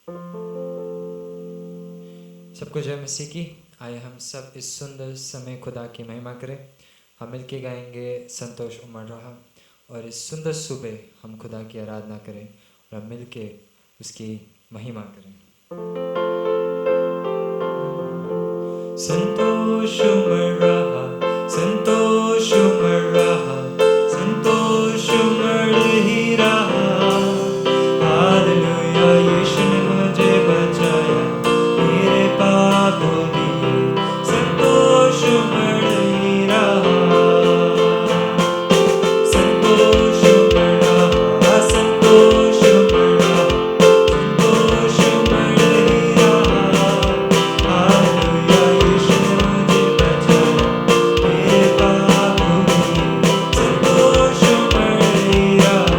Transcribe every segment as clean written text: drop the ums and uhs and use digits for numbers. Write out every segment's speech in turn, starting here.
सबको जय मसीह की। आइए हम सब इस सुंदर समय खुदा की महिमा करें। हम मिलके गाएंगे संतोष उमड़ रहा, और इस सुंदर सुबह हम खुदा की आराधना करें और हम मिलके उसकी महिमा करें। संतोष उमड़ रहा, संतोष उमड़ रहा, संतोष उमड़ ही रहा। हालेलुया, यीशु ने मुझे बचाया, मेरे पाप धो दिए, संतोष उमड़ ही रहा। संतोष उमड़ रहा, संतोष उमड़ रहा, संतोष उमड़ ही रहा। हालेलुया, यीशु ने मुझे बचाया, मेरे पाप धो दिए, संतोष उमड़ ही रहा।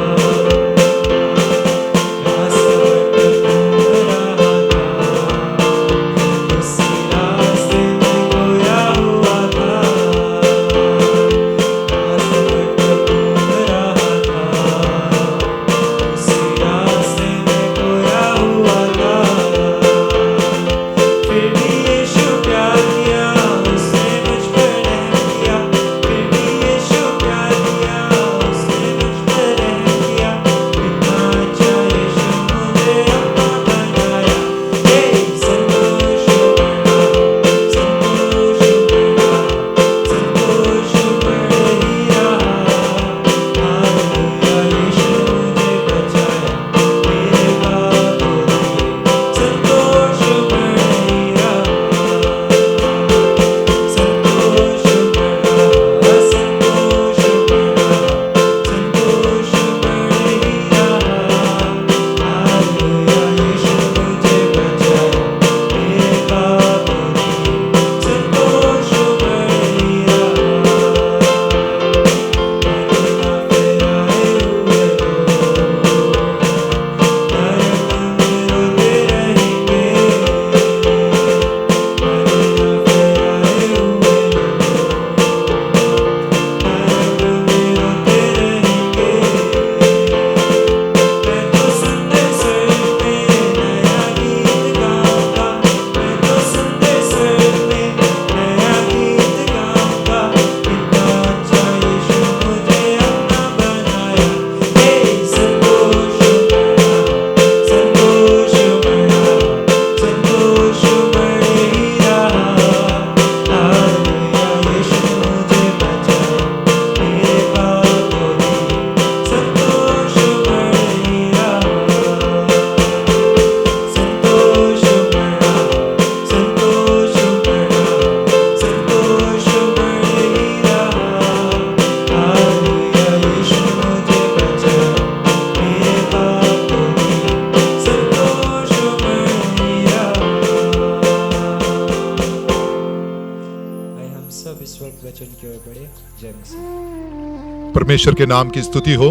परमेश्वर के नाम की स्तुति हो।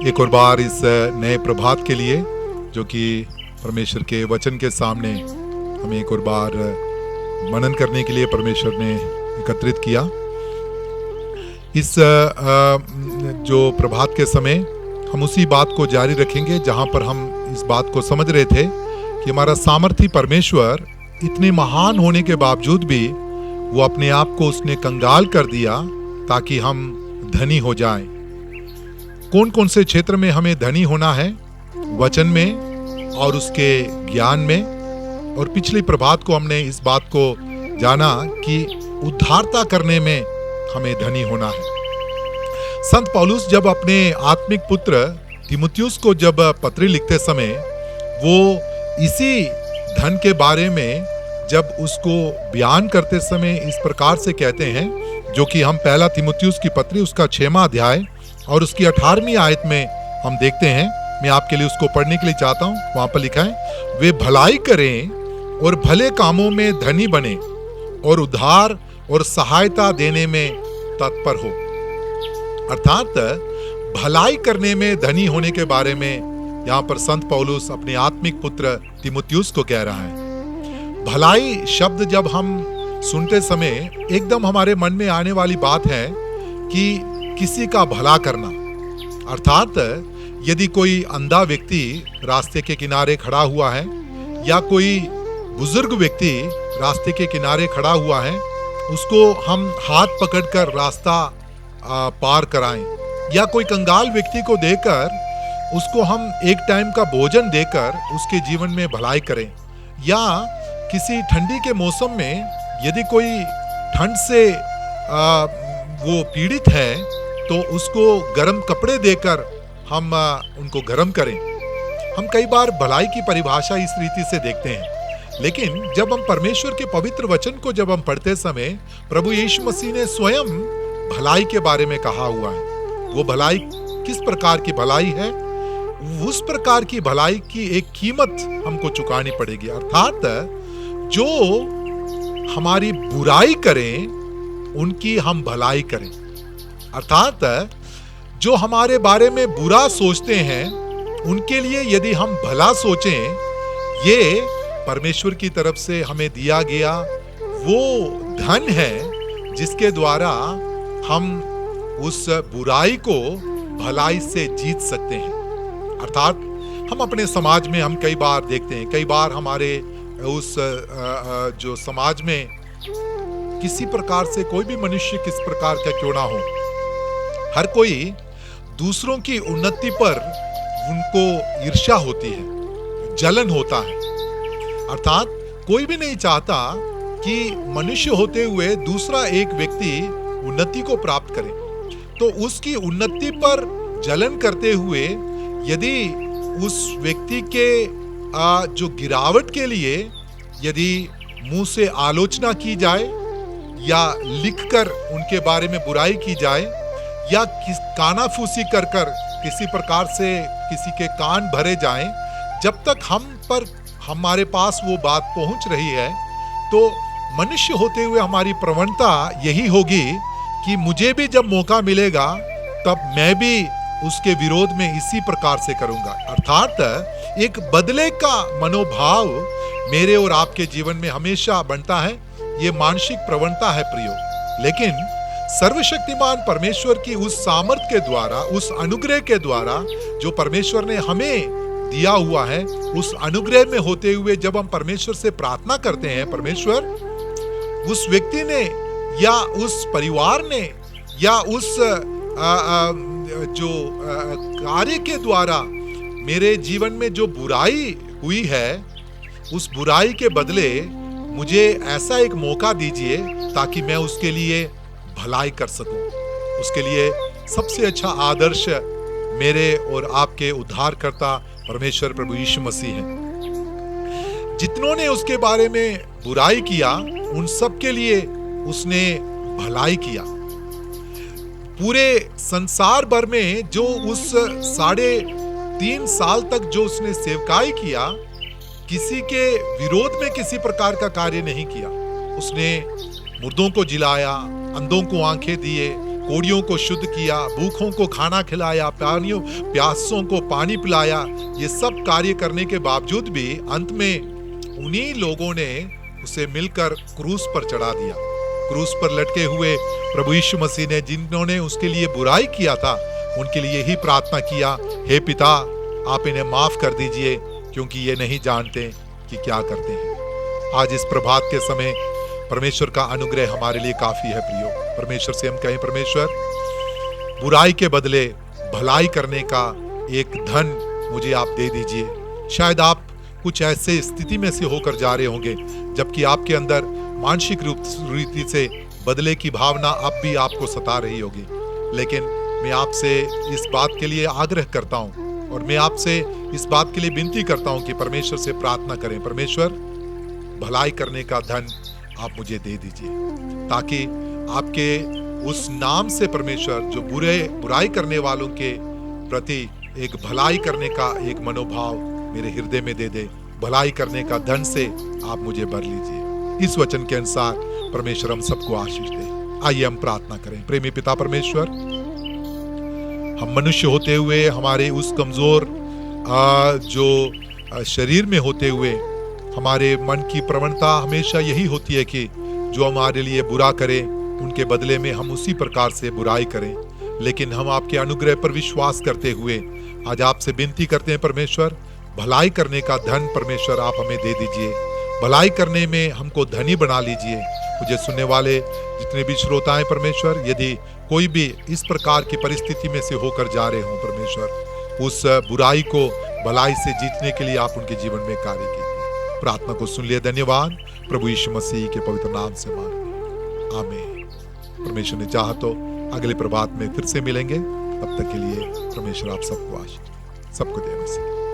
एक और बार इस नए प्रभात के लिए जो कि परमेश्वर के वचन के सामने हमें एक और बार मनन करने के लिए परमेश्वर ने एकत्रित किया। इस जो प्रभात के समय हम उसी बात को जारी रखेंगे जहां पर हम इस बात को समझ रहे थे कि हमारा सामर्थी परमेश्वर इतने महान होने के बावजूद भी वो अपने आप को उसने कंगाल कर दिया ताकि हम धनी हो जाएं। कौन कौन से क्षेत्र में हमें धनी होना है? वचन में और उसके ज्ञान में। और पिछले प्रभात को हमने इस बात को जाना कि उद्धारता करने में हमें धनी होना है। संत पौलुस जब अपने आत्मिक पुत्र तीमुथियुस को जब पत्री लिखते समय वो इसी धन के बारे में जब उसको बयान करते समय इस प्रकार से कहते हैं, जो कि हम पहला तीमुथियुस की पत्री उसका 6वां अध्याय और उसकी 18वीं आयत में हम देखते हैं। मैं आपके लिए उसको पढ़ने के लिए चाहता हूं। वहां पर लिखा है, वे भलाई करें और भले कामों में धनी बने और उद्धार और सहायता देने में तत्पर हो। अर्थात भलाई करने में धनी होने के बारे में यहाँ पर संत पौलुस अपने आत्मिक पुत्र तीमुथियुस को कह रहा है। भलाई शब्द जब हम सुनते समय एकदम हमारे मन में आने वाली बात है कि किसी का भला करना। अर्थात यदि कोई अंधा व्यक्ति रास्ते के किनारे खड़ा हुआ है या कोई बुजुर्ग व्यक्ति रास्ते के किनारे खड़ा हुआ है, उसको हम हाथ पकड़कर रास्ता पार कराएं, या कोई कंगाल व्यक्ति को देकर उसको हम एक टाइम का भोजन देकर उसके जीवन में भलाई करें, या किसी ठंडी के मौसम में यदि कोई ठंड से वो पीड़ित है तो उसको गर्म कपड़े देकर हम उनको गर्म करें। हम कई बार भलाई की परिभाषा इस रीति से देखते हैं, लेकिन जब हम परमेश्वर के पवित्र वचन को जब हम पढ़ते समय प्रभु यीशु मसीह ने स्वयं भलाई के बारे में कहा हुआ है। वो भलाई किस प्रकार की भलाई है? उस प्रकार की भलाई की एक कीमत हमको चुकानी पड़ेगी, अर्थात जो हमारी बुराई करें उनकी हम भलाई करें, अर्थात जो हमारे बारे में बुरा सोचते हैं उनके लिए यदि हम भला सोचें, ये परमेश्वर की तरफ से हमें दिया गया वो धन है जिसके द्वारा हम उस बुराई को भलाई से जीत सकते हैं। अर्थात हम अपने समाज में हम कई बार देखते हैं, कई बार हमारे उस जो समाज में किसी प्रकार से कोई भी मनुष्य किस प्रकार का क्यों ना हो, हर कोई दूसरों की उन्नति पर उनको ईर्ष्या होती है, जलन होता है। अर्थात कोई भी नहीं चाहता कि मनुष्य होते हुए दूसरा एक व्यक्ति उन्नति को प्राप्त करे, तो उसकी उन्नति पर जलन करते हुए यदि उस व्यक्ति के जो गिरावट के लिए यदि मुंह से आलोचना की जाए या लिखकर उनके बारे में बुराई की जाए या कानाफूसी कर किसी प्रकार से किसी के कान भरे जाएं, जब तक हम पर हमारे पास वो बात पहुंच रही है तो मनुष्य होते हुए हमारी प्रवणता यही होगी कि मुझे भी जब मौका मिलेगा तब मैं भी उसके विरोध में इसी प्रकार से करूंगा। अर्थात एक बदले का मनोभाव मेरे और आपके जीवन में हमेशा बनता है, ये मानसिक प्रवणता है प्रियो। लेकिन सर्वशक्तिमान परमेश्वर की उस सामर्थ के द्वारा, उस अनुग्रह के द्वारा जो परमेश्वर ने हमें दिया हुआ है, उस अनुग्रह में होते हुए जब हम परमेश्वर से प्रार्थना करते हैं, परमेश्वर उस व्यक्ति ने या उस परिवार ने या उस जो कार्य के द्वारा मेरे जीवन में जो बुराई हुई है, उस बुराई के बदले मुझे ऐसा एक मौका दीजिए ताकि मैं उसके लिए भलाई कर सकूं। उसके लिए सबसे अच्छा आदर्श मेरे और आपके उद्धारकर्ता परमेश्वर प्रभु यीशु मसीह हैं। जितनों ने उसके बारे में बुराई किया उन सब के लिए उसने भलाई किया। पूरे संसार भर में जो उस 3.5 साल तक जो उसने सेवकाई किया, किसी के विरोध में किसी प्रकार का कार्य नहीं किया। उसने मुर्दों को जिलाया, अंधों को आंखें दिए, कोढ़ियों को शुद्ध किया, भूखों को खाना खिलाया, प्यासों को पानी पिलाया। ये सब कार्य करने के बावजूद भी अंत में उन्हीं लोगों ने उसे मिलकर क्रूस पर चढ़ा दिया। क्रूस पर लटके हुए प्रभु यीशु मसीह ने जिन्होंने उसके लिए बुराई किया था उनके लिए ही प्रार्थना किया, हे पिता आप इन्हें माफ कर दीजिए क्योंकि ये नहीं जानते कि क्या करते हैं। आज इस प्रभात के समय परमेश्वर का अनुग्रह हमारे लिए काफी है प्रियो। परमेश्वर से हम कहें, परमेश्वर बुराई के बदले भलाई करने का एक धन मुझे आप दे दीजिए। शायद आप कुछ ऐसे स्थिति में से होकर जा रहे होंगे जबकि आपके अंदर मानसिक रीति से बदले की भावना अब भी आपको सता रही होगी, लेकिन मैं आपसे इस बात के लिए आग्रह करता हूं और मैं आपसे इस बात के लिए विनती करता हूं कि परमेश्वर से प्रार्थना करें, परमेश्वर भलाई करने का धन आप मुझे दे दीजिए ताकि आपके उस नाम से परमेश्वर जो बुराई करने वालों के प्रति एक भलाई करने का एक मनोभाव मेरे हृदय में दे दे। भलाई करने का धन से आप मुझे भर लीजिए। इस वचन के अनुसार परमेश्वर हम सबको आशीष दे। आइए हम प्रार्थना करें। प्रेमी पिता परमेश्वर, हम मनुष्य होते हुए हमारे उस कमजोर जो शरीर में होते हुए हमारे मन की प्रवणता हमेशा यही होती है कि जो हमारे लिए बुरा करे उनके बदले में हम उसी प्रकार से बुराई करें। लेकिन हम आपके अनुग्रह पर विश्वास करते हुए आज आपसे विनती करते हैं, परमेश्वर भलाई करने का धन परमेश्वर आप हमें दे दीजिए। भलाई करने में हमको धनी बना लीजिए। मुझे सुनने वाले जितने भी श्रोता हैं परमेश्वर, यदि कोई भी इस प्रकार की परिस्थिति में से होकर जा रहे हों परमेश्वर, उस बुराई को भलाई से जीतने के लिए आप उनके जीवन में कार्य कीजिए। प्रार्थना को सुन लिए, धन्यवाद। प्रभु यीशु मसीह के पवित्र नाम से मांगते, आमीन। परमेश्वर ने चाहा तो अगले प्रभात में फिर से मिलेंगे। तब तक के लिए परमेश्वर आप सबको आशीष, सबको दे।